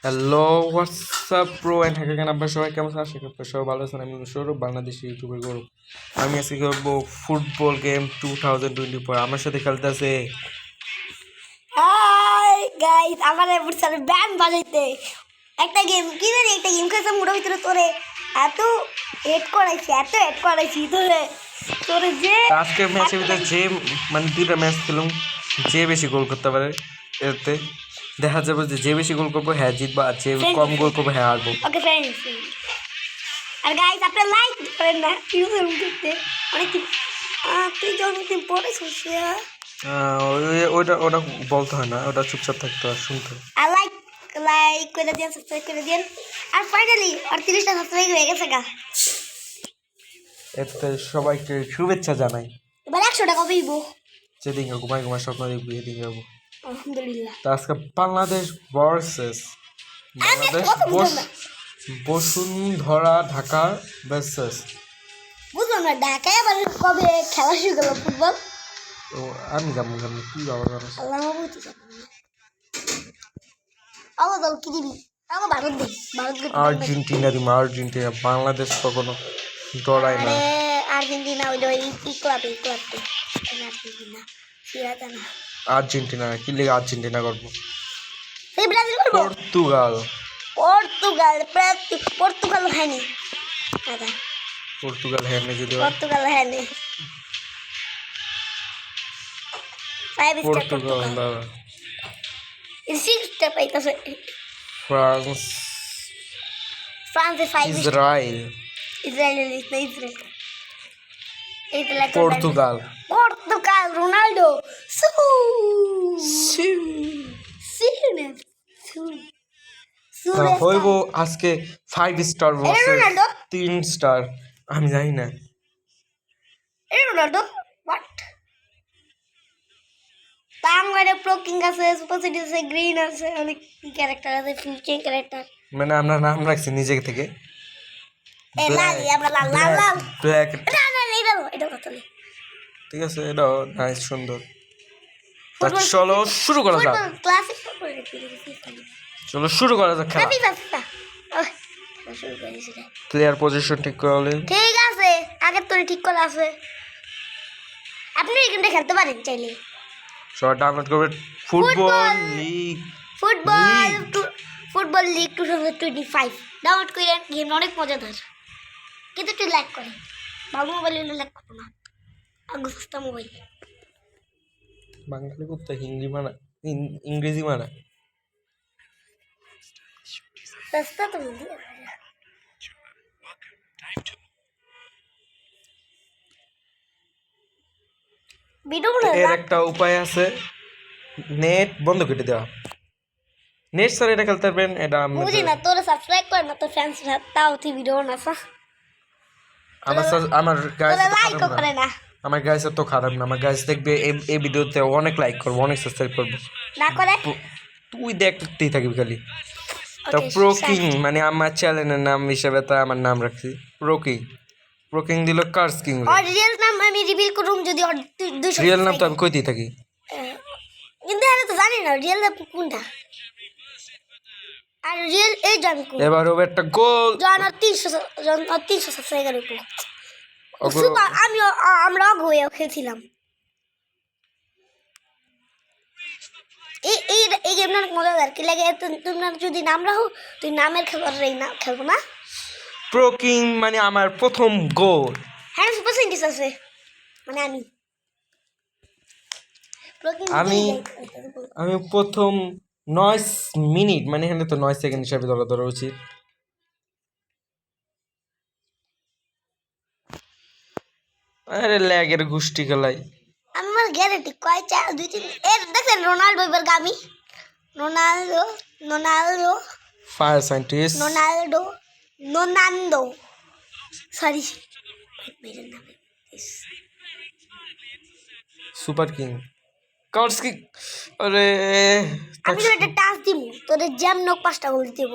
Hello WhatsApp pro and hacker কেন আপনার সবাই কেমন আছেন? আশা করি আপনারা সবাই ভালো আছেন। আমি সৌরভ, বাংলাদেশি ইউটিউবের গৌরব। আমি আজকে খেলবো ফুটবল গেম 2024। আমার সাথে খেলতে আছে হাই গাইস, আমার বুঝছাল ব্যান্ড বাজাইতে একটা গেম কি জানি একটা গেম খেলছে মুড়ো ভিতরে তোরে এত হেড করাইছি তোরে তোরে যে আজকের ম্যাচের ভিতরে যে মানে দুইটা ম্যাচ খেলুম, যে বেশি গোল করতে পারে এতে দেখা যাবে যে বেশি গোল করবো হ্যাঁ জিতবো, আর যে কম গোল করবো হ্যাঁ হারবো। ওকে ফ্রেন্ডস, আর গাইস আপনি লাইক করেন না ইউটিউব করতে অনেক তুই যখন পড়েছিস ওটা ওটা বলতে হয় না, ওটা চুপচাপ থাকতে হয়, শুনতে হয়। আর লাইক করে দেন, সাবস্ক্রাইব করে দেন। আর ফাইনালি 38টা সাবস্ক্রাইব হয়ে গেছে গা। এতে সবাইকে শুভেচ্ছা জানাই। এবার 100 টাকা পাইবো। যেদিনকে ঘুমাই ঘুমাই স্বপ্ন দেখবি এদিকে যাবো। আলহামদুলিল্লাহ। তা আজকে বাংলাদেশ ভার্সেস বাংলাদেশ বসুন্ধরা ঢাকা ভার্সেস। বুঝলাম না ঢাকায় আবার কবে খেলা শুরু করবো ফুটবল? তো আমি যাবো কেমন, তুই যাবো কেন? আল্লাহ বুঝতে যাবো না। আমার দল কি দিবি? আমার ভারত দিই, আর্জেন্টিনা দিম, আর্জেন্টিনা। বাংলাদেশ কখনো ডরায় না। আর্জেন্টিনা ওই ক্লাবে আর্জেন্টিনা সিরাজা না। আর্জেন্টিনা কি লেগে আর্জেন্টিনা করবো? এই ব্রাজিল করবো। পর্তুগাল পর্তুগাল হয়নি দাদা, পর্তুগাল হ্যাঁ যদি পর্তুগাল হয়নি। পর্তুগাল দাদা। সিক্সটা পাইতেছে ফ্রান্স, ফ্রান্সে 5 ইসরায়েল, পর্তুগাল, রোনাল্ডো হইব আজকে 5 স্টার ভার্সেস 3 স্টার। আমি জানি না রোনাল্ডো হোয়াট তাঙ্গারে প্রোকিং আছে, সুপার সিটি আছে, গ্রিন আছে, অনেক ক্যারেক্টার আছে, ফিউচার ক্যারেক্টার। মানে আমরা নাম রাখছি নিজে থেকে। ব্ল্যাক, ঠিক আছে, এটাও নাইস, সুন্দর। চলো শুরু করা যাক, চলো শুরু করা যাক খেলা। প্লেয়ার পজিশন ঠিক করা হলে ঠিক আছে, আগের তোরে ঠিক করা আছে। আপনি এই গেমটা খেলতে পারেন চাইলে। সবাই ডাউনলোড করবে football league, football league 2025 download করেন। গেম অনেক মজাদার, কিন্তু একটু লাইক করেন। ভালো মোবাইল হলে লাইক করবো না, আগে সস্তা মোবাইল। বাঙালি করতে হিন্দি মানা, ইংরেজি মানা। সস্তা তো এর একটা উপায় আছে, নেট বন্ধ করে দেওয়া। নেট স্যার এটা খেলতে পারবেন, এটা বুঝি না। তোরা সাবস্ক্রাইব কর না, তোর ফ্যান্স তাও তুই ভিডিও না আমার গাইস লাইক করে না। আমার গাইস তো খারাপ না, আমার গাইস দেখবে এই ভিডিওতে অনেক লাইক করবো, অনেক সাবস্ক্রাইব করবো। না করে তুই দেখতেই থাকবি খালি। তো প্রো কিং মানে আমার চ্যানেলের নাম হিসেবে তাই আমার নাম রাখছি প্রো কিং। প্রো কিং দিল কার্স কিং। আর রিয়েল নাম আমি রিভিল করুম যদি 200। রিয়েল নাম তো আমি কইতেই থাকি, কিন্তু আমি তো জানি না রিয়েল নাম কোনটা। আর রিয়েল এই জানি কোন। এবার হবে একটা গোল। জন 300 সাবস্ক্রাইবার উপর সুপার। আমরা হয়ে খেলছিলাম। এই গেমটা অনেক মজাদার। কি লাগে তোমরা যদি নাম রাখো, তুই নামের খেলবো না। প্রো কিং মানে আমার প্রথম গোল। হ্যাঁ সুপার সাইন্টিস্ট আছে মানে আমি প্রথম 9 মিনিট মানে এখানে তো 9 সেকেন্ড হিসাবে ধরা উচিত। আরে ল্যাগের গুষ্টি খেলাই আমার গ্যারেন্টি কয় 2-3 এর দেখেন। রোনাল্ডো এবার গামি Ronaldo fire scientist Ronaldo sorry super king কার্স কিং। আরে আমি তো একটা টাচ দিব, তোদের জ্যাম নোক 5টা গোল দিব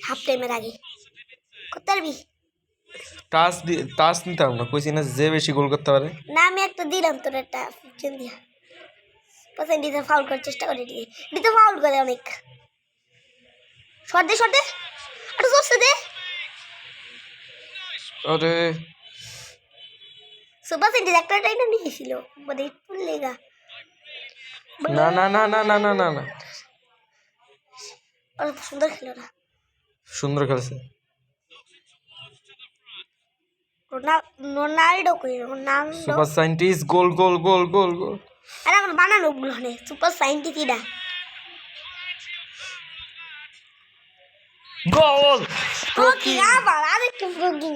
হাফ টাইমের আগে। করতে পারবি? টাচ নিতে হবে না, কইছি না যে বেশি গোল করতে পারে। না আমি একটা দিলাম তোর একটা দিয়া পার্সেন্টেজে ফাউল করার চেষ্টা করে দিয়ে দিতে ফাউল করে অনেক। শর্ট দে একটু জোরসে দে আরে সুপার সেন্টিস একটা টাইম নিয়েছিল মানে ফুল লেগা না না না না না না না না অনেক সুন্দর খেলো না সুন্দর খেলছে রোনাল্ডো কই রোনাল্ডো সুপার সায়েন্টিস্ট গোল গোল গোল গোল গোল আরে আমার বানানো ওগুলো নে সুপার সায়েন্টিস্ট ইডা গোল প্রোকিং আবার আরেকটু প্রোকিং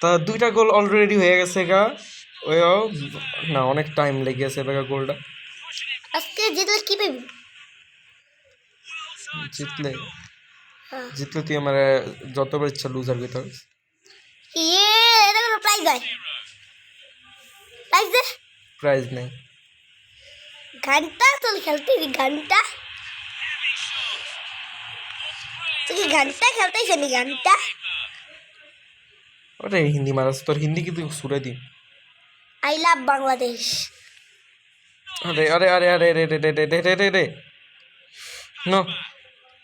তা দুইটা গোল অলরেডি হয়ে গেছে গা ওই না অনেক টাইম লেগে গেছে বেগা গোলটা আজকে জিতলে কি পাবি জিতলে হ্যাঁ জিতলে তুই আমার যতবার ইচ্ছা লুজার করতে হবে এটা কোনো প্রাইজ হয় প্রাইজ দে প্রাইজ নেই ঘন্টা চল খেলতে ঘন্টা তুই কি ঘন্টা খেলতে শুনি ঘন্টা আরে হিন্দি মারাস তোর হিন্দি কিন্তু সুরে দিন আই লাভ বাংলাদেশ আরে আরে আরে আরে রে রে রে রে রে রে রে নো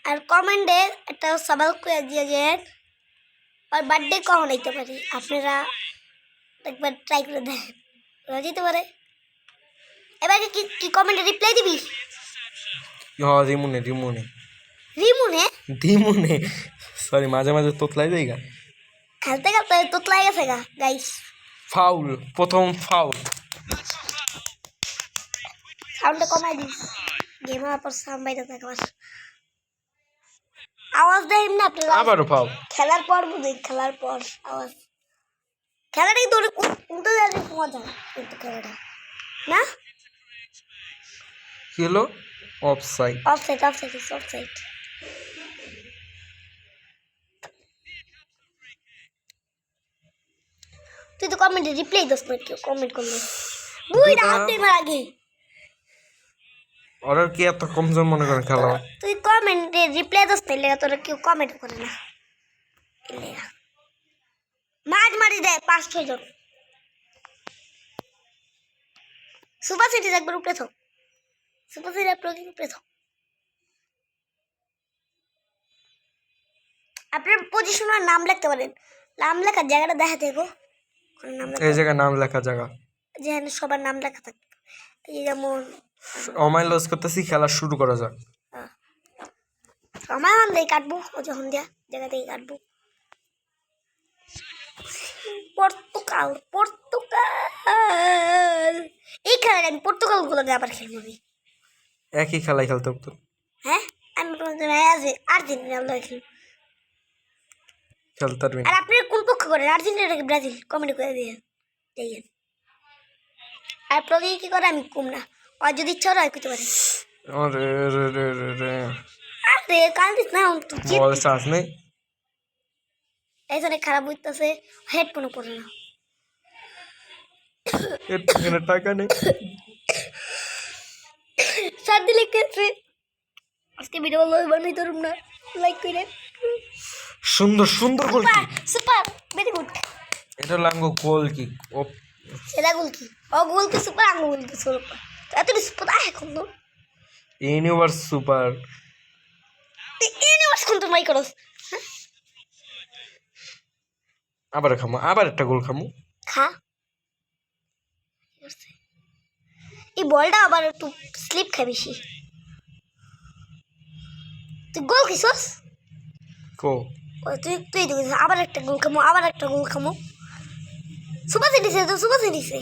আর কমেন্টে একটা সবাল করে দিয়ে যেন আর বার্থডে কখন হইতে পারে আপনারা একবার ট্রাই করে দেখেন ওরা যেতে পারে এবার কি কি কমেন্টে রিপ্লাই দিবি হ্যাঁ রিমুনে রিমুনে রিমুনে দিমুনে সরি মাঝে মাঝে তোতলাই যাই গা খেলতে খেলতে তোতলাই গেছে গা গাইস ফাউল প্রথম ফাউল সাউন্ডটা কমাই দিস গেম হওয়ার পর সাউন্ড বাইরে থাকে আবার আওয়াজ দেয় না আপনারা আবারও ফাউল খেলার পর বুঝি খেলার পর আওয়াজ খেলাটাই তো উল্টো জানি মজা কিন্তু খেলাটা না কি হলো অফসাইড অফসাইড অফসাইড তুই তো কমেন্টে রিপ্লাই দিস না কেউ কমেন্ট করলে দুইটা হাতে মার আগে ওরা কি এত কমজোর মনে করেন খেলা তুই কমেন্টে রিপ্লাই দিস না লেগা তোরা কেউ কমেন্ট করে না লেগা মাঝ মারি দেয় 5-6 জন সুপার সিটি একবার উপরে থাক সুপার সিটি একবার উপরে থাক আপনার পজিশনের নাম লিখতে পারেন নাম লেখার জায়গাটা দেখা দেখো নাম এই জায়গায় নাম লেখা জায়গা যেখানে সবার নাম লেখা থাকে এই যেমন অমাইল লস করতেছি খেলা শুরু করা যাক আমার নাম দিয়ে কাটবো ও যখন দেয়া জায়গা থেকে কাটবো পর্তুগাল এই খেলাটা আমি পর্তুগাল গুলো আবার খেলবো আমি একই খেলাই খেলতে হতো হ্যাঁ আমি আর্জেন্টিনা খেলবো খেলতে পারবি আর আপনি কোন পক্ষ করেন আর্জেন্টিনা নাকি ব্রাজিল কমেন্ট করে দিয়ে দেখেন আর প্রতি কি করে আমি কম না আর যদি ইচ্ছা হয় করতে পারি আরে রে রে রে রে আরে কাল দিস না বল চান্স নেই এই জন্য খারাপ বুঝতেছে হেডফোনও পরে না এখানে টাকা নেই সর্দি লেগেছে আজকে ভিডিও বানাই ধরুন না লাইক করে সুন্দর সুন্দর গোল কি সুপার ভেরি গুড এটা লাঙ্গো গোল কি ও সেটা গোল কি ও গোল কি সুপার আঙ্গু গোল কি সুপার এত সুপার এখন তো ইউনিভার্স সুপার তুই ইউনিভার্স কোন তো মাই করস আবার খামু আবার একটা গোল খামু খা এই বলটা আবার একটু স্লিপ খাই বেশি তুই গোল খেয়েছিস কো তুই তুই আবার একটা গোল খামো সুপার সিটিসে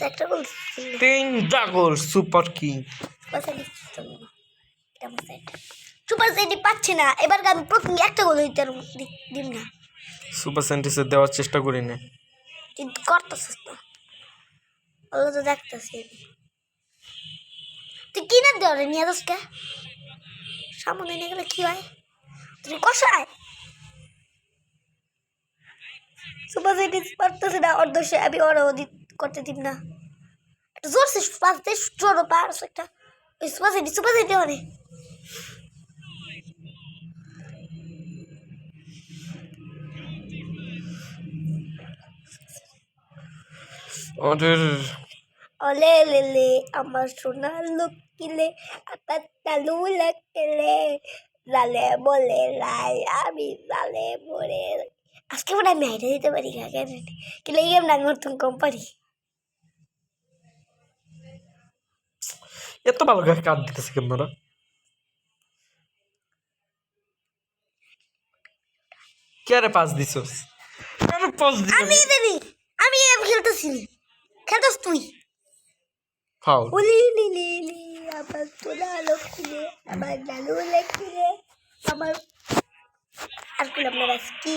একটা গোল তিনটা গোল সুপার কিং সুপার সিটি পাচ্ছে না এবার আমি প্রথম একটা গোল দিতে দিন না সুপার সেন্টিসে দেওয়ার চেষ্টা করি না তুই করতেছিস না ওগুলো তো দেখতেছি তুই কিনে দেওয়া রে নিয়ে দোষকে সামনে নিয়ে গেলে কি হয় তুই কষায় সুপার সিটি পারতেছে না ওর দোষে আমি ওরা করতে দিব না একটা জোর সে পাস দে জোর পাস একটা ওই সুপার সিটি মানে ওদের ওলে লেলে আমার সোনার লক্ষ্মীলে আবার তালু লাগলে লালে বলে লাই আমি লালে বলে আজকে মনে আমি হাইটে দিতে পারি না কেন কিন্তু এই গেমটা আমি নতুন কম পারি এত ভালো করে কাট দিতেছে কেন তোরা কে পাস দিছস কেন পাস আমি দেবি আমি গেম খেলতেছি খেলতেছ তুই ফাউল ওলি লিলি লি আমার সোনার লক্ষ্মীলে আমার লালু লাগলে আমার আর কি আপনার কি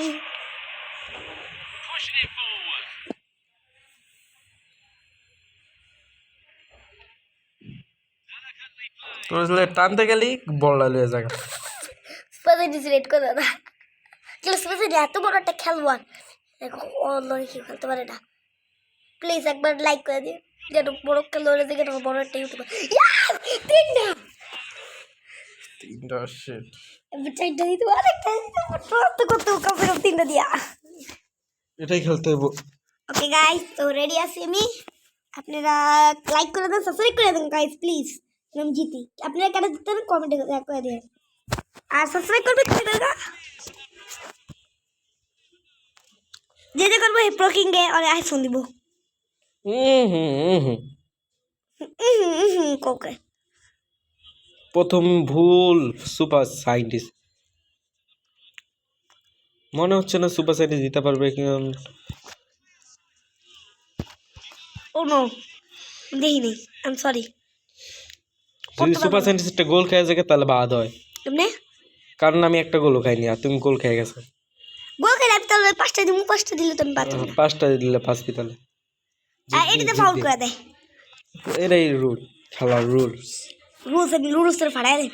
তোর টানতে গেলি বলটা লয়ে জায়গা স্পেসিফিক রেট করে না কিন্তু স্পেসিফিক এত বড় একটা খেলোয়াড় দেখো অনলাইনে কেউ খেলতে পারে না প্লিজ একবার লাইক করে দিন যেন বড় খেলোয়াড় দেখে তোমার বড় একটা ইউটিউবার তিনটা শিট এবার চারটা দিতে আরেকটা প্রস্তুত করতে কমসে কম তিনটা দিয়া এটাই খেলতে হইব ওকে গাইস তো রেডি আছি আমি আপনারা লাইক করে দেন সাবস্ক্রাইব করে দেন গাইস প্লিজ আমি জিতি আপনারা কেন জিততে হবে কমেন্টে করে দিন আর সাবস্ক্রাইব করবে কি করবে যে যে করবো এই প্রো কিংয়ে আর আইফোন দিব কোকে প্রথম ভুল সুপার সায়েন্টিস্ট মনে হচ্ছে না সুপার সায়েন্টিস্ট দিতে পারবে ও নো দেখিনি আই এম সরি যদি সুপার সায়েন্টিস্ট একটা গোল খেয়ে যায় তাহলে বাদ হয় কেমনে কারণ আমি একটা গোলও খাইনি আর তুমি গোল খেয়ে গেছো গোল খেলে আমি তাহলে পাঁচটা দিমু পাঁচটা দিলে তুমি পারবে না পাঁচটা দিলে পাঁচ কি তাহলে আর এটাতে ফাউল করে দেয় এটাই রুল খেলার রুলস রুলস আমি রুলসের ফাড়াই দেয়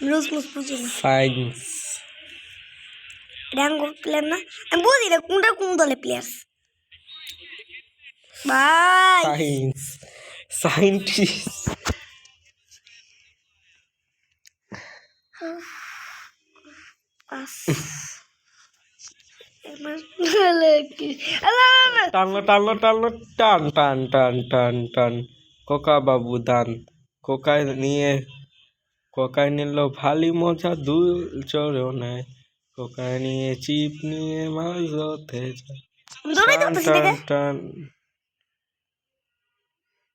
রুলস বুঝি না সায়েন্স র্যাঙ্ক প্লেয়ার না আমি বুঝি না কোনটা কোন দলে প্লেয়ার্স বাই সায়েন্স সায়েন্টিস্ট টানলো টানলো টানলো টান টান টান টান টান কোকা বাবু দান কোকায় নিল ভালি মজা দুল চড়েও নেয় কোকায় নিয়ে চিপ নিয়ে মাছ ধরতে যায় টান টান টান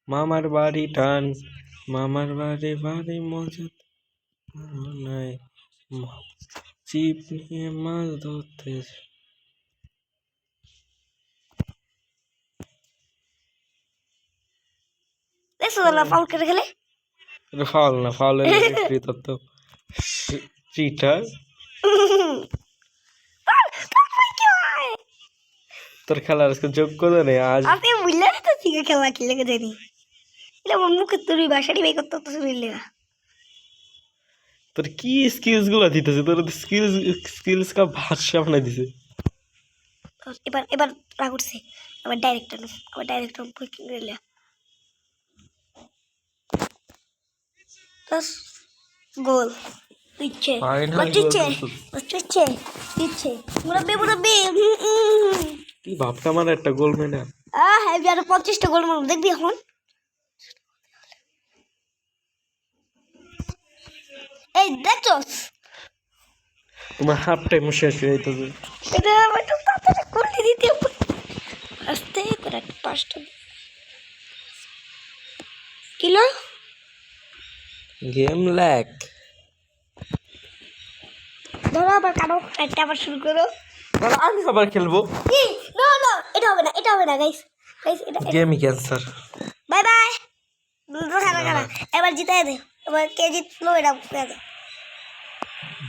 মামার বাড়ি টান মামার বাড়ি বাড়ি মজা নাই চিপ নিয়ে মাছ ধরতে যায় দেখছো না ফাউল করে খেলে এটা ফাউল না ফাউল ফ্রি তত্ত্ব চিটার তোর খেলার আজকে যোগ্য নেই আজ আপনি বুঝলে না তো ঠিক খেলা খেলে জানি এটা আমার মুখে তুই বাসাটি বের করতে তো বুঝলে না তোর কি স্কিলস গুলো দিতেছে তোর স্কিলস কা ভাষা বানাই দিছে এবার এবার রাগ উঠছে আবার ডাইরেক্টর বুকিং রেলে বাস গোল দিচ্ছে দিচ্ছে মুরব্বি কি ভাবটা আমার একটা গোল মেনে হ্যাঁ আরো 25টা গোল মারব দেখবি এখন এই দেখছস তোমার হাফ টাইম শেষ হয়ে যাইতেছে এটা একটু তাড়াতাড়ি করে দিতে হবে আস্তে করে পাঁচটা কিলো গেম ল্যাগ ধরো আবার কাটো একটা আবার শুরু করো আমি আবার খেলবো না না এটা হবে না গাইস এটা গেমই ক্যান্সার বাই বাই খানা এবার জিতাই দে এবার কে জিতলো এটা দে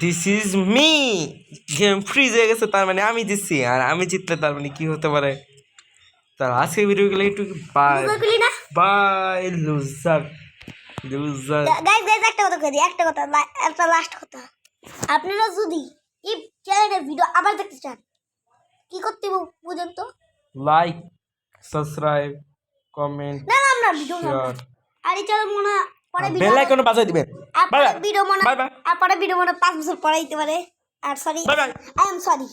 this is me game freeze হয়ে গেছে তার মানে আমি জিতছি আর আমি জিতলে তার মানে কি হতে পারে তার আজকে ভিডিওগুলো একটু বাই বাই লুজার গাইস একটা কথা কই দিই একটা লাস্ট কথা আপনারা যদি এই চ্যানেলের ভিডিও আবার দেখতে চান কি করতে হবে বুঝেন তো লাইক সাবস্ক্রাইব কমেন্ট না আমরা ভিডিও শেয়ার আর এই চ্যানেল মনে পরে ভিডিও বেল আইকন বাজাই দিবেন বাই বাই ভিডিও মনে বাই বাই আর পরে ভিডিও মনে 5 বছর পরে দিতে পারে আর সরি আই এম সরি